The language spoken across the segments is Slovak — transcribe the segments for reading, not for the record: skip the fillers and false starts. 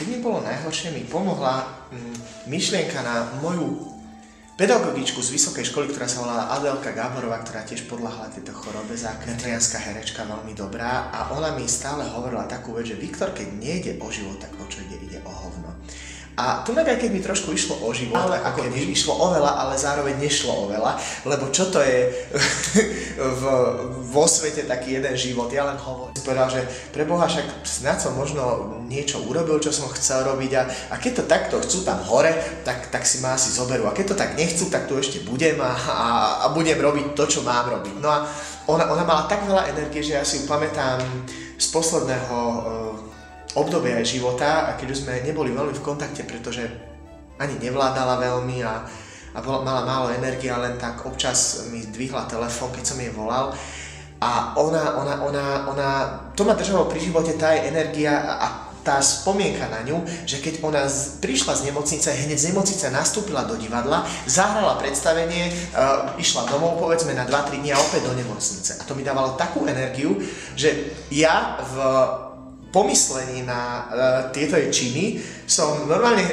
keď mi bolo najhoršie, mi pomohla myšlienka na moju pedagogičku z vysokej školy, ktorá sa volala Adelka Gáborová, ktorá tiež podľahla tejto chorobe, nitrianská herečka, veľmi dobrá, a ona mi stále hovorila takú vec, že Viktor, keď nejde o život, tak o čo ide? Ide o hovno. A tu aj keď mi trošku išlo o život, ale ako keby išlo o veľa, ale zároveň nešlo o veľa, lebo čo to je vo svete taký jeden život, ja len hovorím. Povedal, že pre Boha, však snad som možno niečo urobil, čo som chcel robiť, a keď to takto chcú tam hore, tak si ma asi zoberú, a keď to tak nechcú, tak tu ešte budem a budem robiť to, čo mám robiť. No a ona mala tak veľa energie, že ja si ju pamätám z posledného obdobia aj života, a keď už sme neboli veľmi v kontakte, pretože ani nevládala veľmi a mala málo energie, a len tak občas mi zdvihla telefón, keď som jej volal, a ona to ma držalo pri živote, tá jej energia a tá spomienka na ňu, že keď ona prišla z nemocnice, hneď z nemocnice nastúpila do divadla, zahrala predstavenie, išla domov povedzme na 2-3 dní a opäť do nemocnice. A to mi dávalo takú energiu, že ja v pomyslení na tieto jej činy som normálne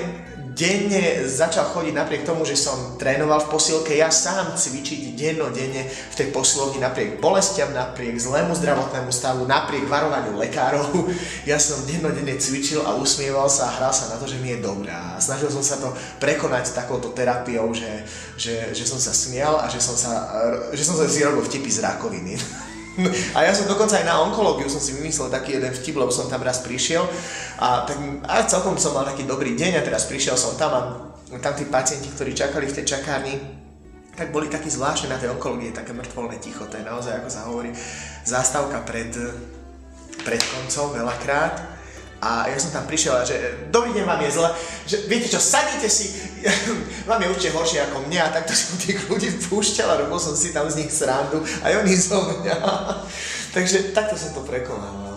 denne začal chodiť, napriek tomu, že som trénoval v posilke, ja sám cvičiť dennodenne v tej posilovni napriek bolestiam, napriek zlému zdravotnému stavu, napriek varovaniu lekárov. Ja som dennodenne cvičil a usmieval sa a hral sa na to, že mi je dobré. A snažil som sa to prekonať takouto terapiou, že som sa smial a že som sa si robil vtipy z rakoviny. A ja som dokonca aj na onkológiu som si vymyslel taký jeden vtip, lebo som tam raz prišiel a celkom som mal taký dobrý deň, a teraz prišiel som tam a tam tí pacienti, ktorí čakali v tej čakárni, tak boli takí zvláštne. Na tej onkológii, také mŕtvolné ticho, to je naozaj, ako sa hovorí, zástavka pred koncom veľakrát. A ja som tam prišiel a že dobrý deň, vám je zle, že viete čo, sadnite si, vám je určite horšie ako mňa, a takto som tých ľudí púšťal a robil som si tam z nich srandu, aj oni zo mňa. Takže takto som to prekonal.